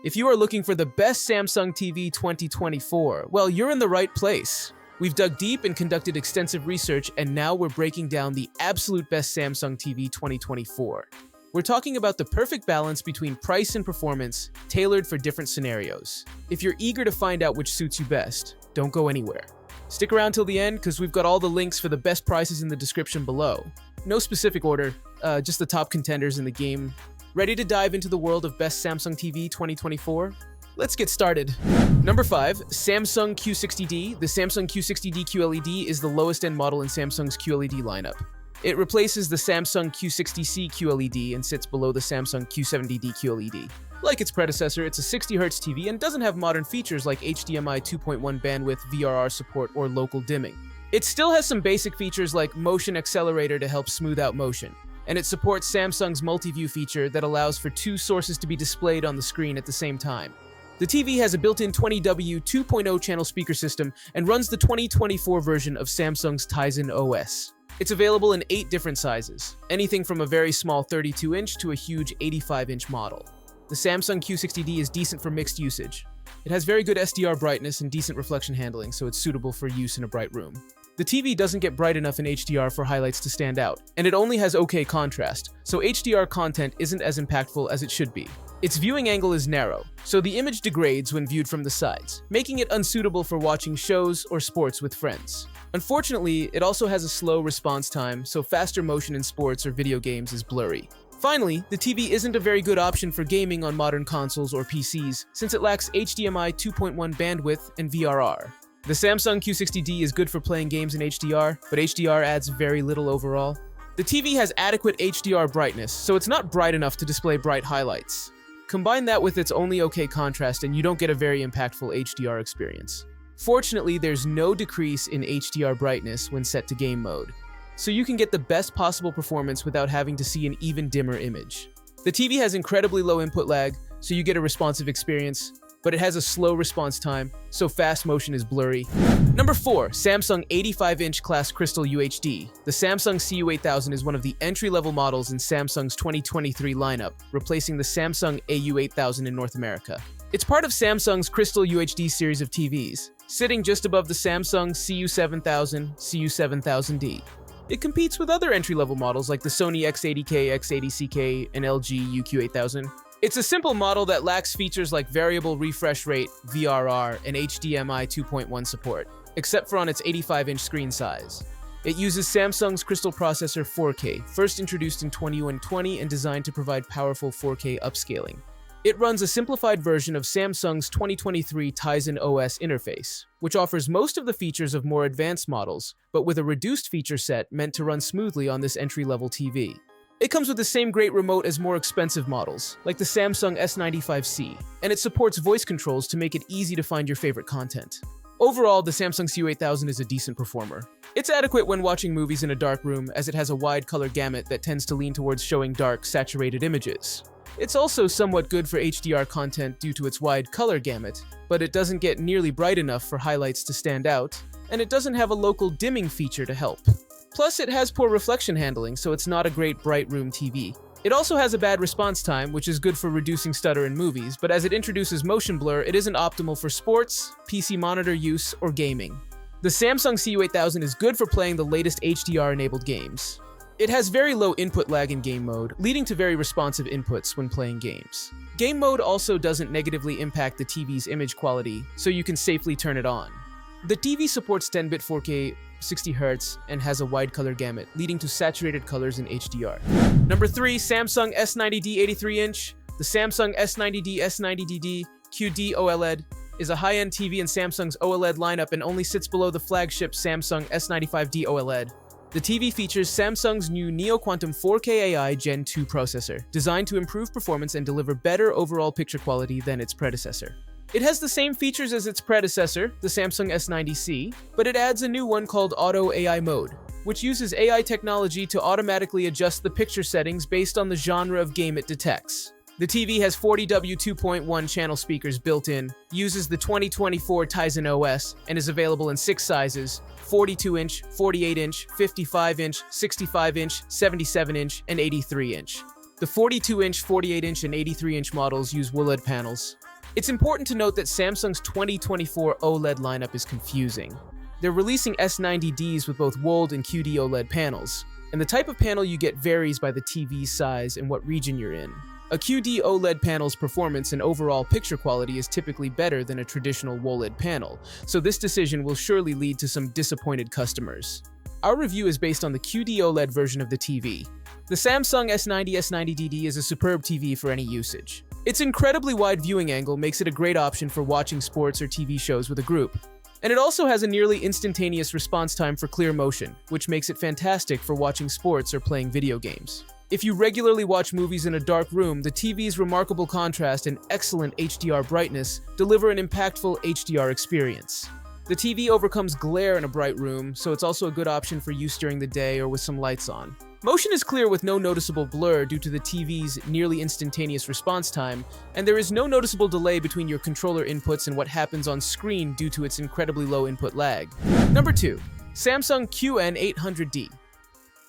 If you are looking for the best Samsung TV 2024, well, you're in the right place. We've dug deep and conducted extensive research, and now we're breaking down the absolute best Samsung TV 2024. We're talking about the perfect balance between price and performance, tailored for different scenarios. If you're eager to find out which suits you best, don't go anywhere. Stick around till the end because we've got all the links for the best prices in the description below. No specific order, just the top contenders in the game. Ready to dive into the world of best Samsung TV 2024? Let's get started. Number 5, Samsung Q60D. The Samsung Q60D QLED is the lowest end model in Samsung's QLED lineup. It replaces the Samsung Q60C QLED and sits below the Samsung Q70D QLED. Like its predecessor, it's a 60Hz TV and doesn't have modern features like HDMI 2.1 bandwidth, VRR support, or local dimming. It still has some basic features like motion accelerator to help smooth out motion, and it supports Samsung's multi-view feature that allows for two sources to be displayed on the screen at the same time. The TV has a built-in 20W 2.0 channel speaker system and runs the 2024 version of Samsung's Tizen OS. It's available in 8 different sizes, anything from a very small 32-inch to a huge 85-inch model. The Samsung Q60D is decent for mixed usage. It has very good SDR brightness and decent reflection handling, so it's suitable for use in a bright room. The TV doesn't get bright enough in HDR for highlights to stand out, and it only has okay contrast, so HDR content isn't as impactful as it should be. Its viewing angle is narrow, so the image degrades when viewed from the sides, making it unsuitable for watching shows or sports with friends. Unfortunately, it also has a slow response time, so faster motion in sports or video games is blurry. Finally, the TV isn't a very good option for gaming on modern consoles or PCs, since it lacks HDMI 2.1 bandwidth and VRR. The Samsung Q60D is good for playing games in HDR, but HDR adds very little overall. The TV has adequate HDR brightness, so it's not bright enough to display bright highlights. Combine that with its only okay contrast and you don't get a very impactful HDR experience. Fortunately, there's no decrease in HDR brightness when set to game mode, so you can get the best possible performance without having to see an even dimmer image. The TV has incredibly low input lag, so you get a responsive experience, but it has a slow response time, so fast motion is blurry. Number 4, Samsung 85-inch class Crystal UHD. The Samsung CU8000 is one of the entry-level models in Samsung's 2023 lineup, replacing the Samsung AU8000 in North America. It's part of Samsung's Crystal UHD series of TVs, sitting just above the Samsung CU7000, CU7000D. It competes with other entry-level models like the Sony X80K, X80CK, and LG UQ8000. It's a simple model that lacks features like variable refresh rate, VRR, and HDMI 2.1 support, except for on its 85-inch screen size. It uses Samsung's Crystal Processor 4K, first introduced in 2020 and designed to provide powerful 4K upscaling. It runs a simplified version of Samsung's 2023 Tizen OS interface, which offers most of the features of more advanced models, but with a reduced feature set meant to run smoothly on this entry-level TV. It comes with the same great remote as more expensive models, like the Samsung S95C, and it supports voice controls to make it easy to find your favorite content. Overall, the Samsung CU8000 is a decent performer. It's adequate when watching movies in a dark room, as it has a wide color gamut that tends to lean towards showing dark, saturated images. It's also somewhat good for HDR content due to its wide color gamut, but it doesn't get nearly bright enough for highlights to stand out, and it doesn't have a local dimming feature to help. Plus, it has poor reflection handling, so it's not a great bright room TV. It also has a bad response time, which is good for reducing stutter in movies, but as it introduces motion blur, it isn't optimal for sports, PC monitor use, or gaming. The Samsung CU8000 is good for playing the latest HDR-enabled games. It has very low input lag in game mode, leading to very responsive inputs when playing games. Game mode also doesn't negatively impact the TV's image quality, so you can safely turn it on. The TV supports 10-bit 4K 60Hz and has a wide color gamut, leading to saturated colors in HDR. Number 3, Samsung S90D 83-inch. The Samsung S90D S90DD QD OLED is a high-end TV in Samsung's OLED lineup and only sits below the flagship Samsung S95D OLED. The TV features Samsung's new Neo Quantum 4K AI Gen 2 processor, designed to improve performance and deliver better overall picture quality than its predecessor. It has the same features as its predecessor, the Samsung S90C, but it adds a new one called Auto AI Mode, which uses AI technology to automatically adjust the picture settings based on the genre of game it detects. The TV has 40W 2.1 channel speakers built in, uses the 2024 Tizen OS, and is available in 6 sizes: 42-inch, 48-inch, 55-inch, 65-inch, 77-inch, and 83-inch. The 42-inch, 48-inch, and 83-inch models use OLED panels. It's important to note that Samsung's 2024 OLED lineup is confusing. They're releasing S90Ds with both WOLED and QD OLED panels, and the type of panel you get varies by the TV's size and what region you're in. A QD OLED panel's performance and overall picture quality is typically better than a traditional WOLED panel, so this decision will surely lead to some disappointed customers. Our review is based on the QD OLED version of the TV. The Samsung S90 is a superb TV for any usage. Its incredibly wide viewing angle makes it a great option for watching sports or TV shows with a group. And it also has a nearly instantaneous response time for clear motion, which makes it fantastic for watching sports or playing video games. If you regularly watch movies in a dark room, the TV's remarkable contrast and excellent HDR brightness deliver an impactful HDR experience. The TV overcomes glare in a bright room, so it's also a good option for use during the day or with some lights on. Motion is clear with no noticeable blur due to the TV's nearly instantaneous response time, and there is no noticeable delay between your controller inputs and what happens on screen due to its incredibly low input lag. Number 2. Samsung QN800D.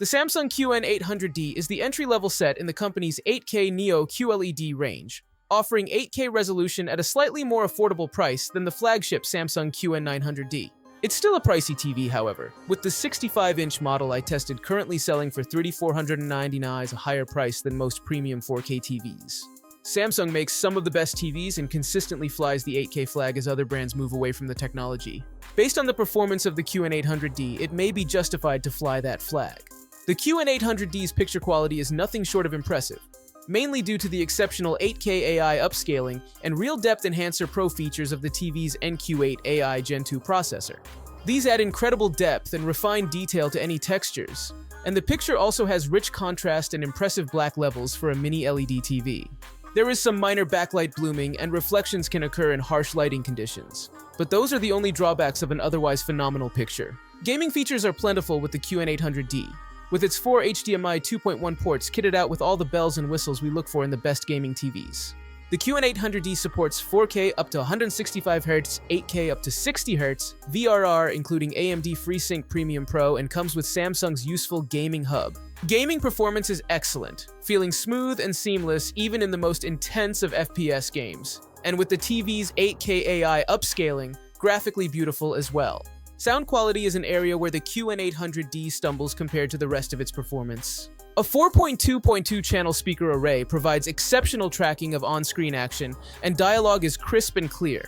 The Samsung QN800D is the entry-level set in the company's 8K Neo QLED range, offering 8K resolution at a slightly more affordable price than the flagship Samsung QN900D. It's still a pricey TV, however, with the 65-inch model I tested currently selling for $3,499, a higher price than most premium 4K TVs. Samsung makes some of the best TVs and consistently flies the 8K flag as other brands move away from the technology. Based on the performance of the QN800D, it may be justified to fly that flag. The QN800D's picture quality is nothing short of impressive, mainly due to the exceptional 8K AI upscaling and Real Depth Enhancer Pro features of the TV's NQ8 AI Gen 2 processor. These add incredible depth and refined detail to any textures, and the picture also has rich contrast and impressive black levels for a mini LED TV. There is some minor backlight blooming and reflections can occur in harsh lighting conditions, but those are the only drawbacks of an otherwise phenomenal picture. Gaming features are plentiful with the QN800D, with its 4 HDMI 2.1 ports kitted out with all the bells and whistles we look for in the best gaming TVs. The QN800D supports 4K up to 165Hz, 8K up to 60Hz, VRR including AMD FreeSync Premium Pro, and comes with Samsung's useful gaming hub. Gaming performance is excellent, feeling smooth and seamless even in the most intense of FPS games. And with the TV's 8K AI upscaling, graphically beautiful as well. Sound quality is an area where the QN800D stumbles compared to the rest of its performance. A 4.2.2 channel speaker array provides exceptional tracking of on-screen action, and dialogue is crisp and clear.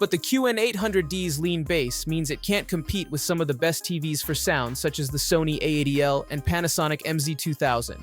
But the QN800D's lean bass means it can't compete with some of the best TVs for sound, such as the Sony A80L and Panasonic MZ2000.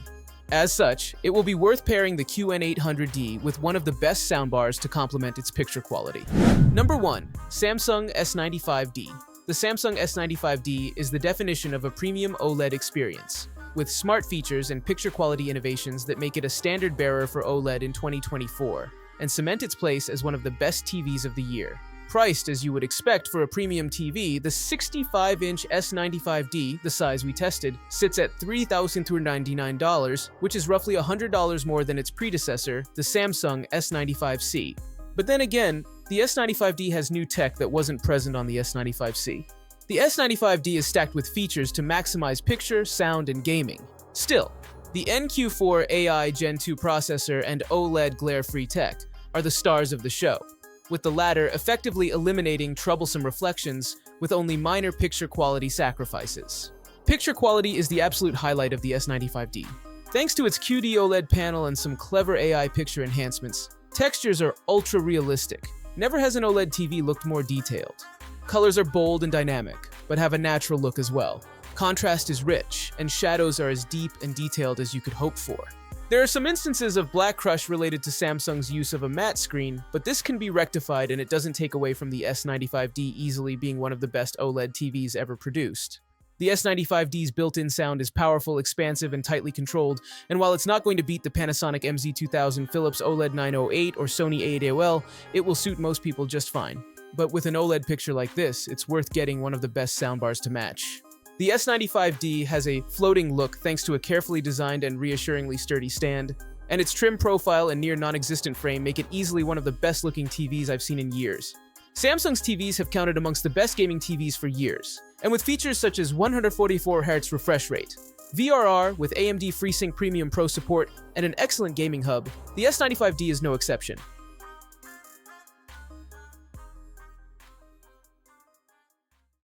As such, it will be worth pairing the QN800D with one of the best soundbars to complement its picture quality. Number 1. Samsung S95D. The Samsung S95D is the definition of a premium OLED experience, with smart features and picture quality innovations that make it a standard bearer for OLED in 2024, and cement its place as one of the best TVs of the year. Priced as you would expect for a premium TV, the 65-inch S95D, the size we tested, sits at $3,299, which is roughly $100 more than its predecessor, the Samsung S95C. But then again, the S95D has new tech that wasn't present on the S95C. The S95D is stacked with features to maximize picture, sound, and gaming. Still, the NQ4 AI Gen 2 processor and OLED glare-free tech are the stars of the show, with the latter effectively eliminating troublesome reflections with only minor picture quality sacrifices. Picture quality is the absolute highlight of the S95D. Thanks to its QD OLED panel and some clever AI picture enhancements, textures are ultra-realistic. Never has an OLED TV looked more detailed. Colors are bold and dynamic, but have a natural look as well. Contrast is rich, and shadows are as deep and detailed as you could hope for. There are some instances of black crush related to Samsung's use of a matte screen, but this can be rectified and it doesn't take away from the S95D easily being one of the best OLED TVs ever produced. The S95D's built-in sound is powerful, expansive, and tightly controlled, and while it's not going to beat the Panasonic MZ2000, Philips OLED 908, or Sony A80L, it will suit most people just fine. But with an OLED picture like this, it's worth getting one of the best soundbars to match. The S95D has a floating look thanks to a carefully designed and reassuringly sturdy stand, and its trim profile and near non-existent frame make it easily one of the best-looking TVs I've seen in years. Samsung's TVs have counted amongst the best gaming TVs for years, and with features such as 144Hz refresh rate, VRR with AMD FreeSync Premium Pro support, and an excellent gaming hub, the S95D is no exception.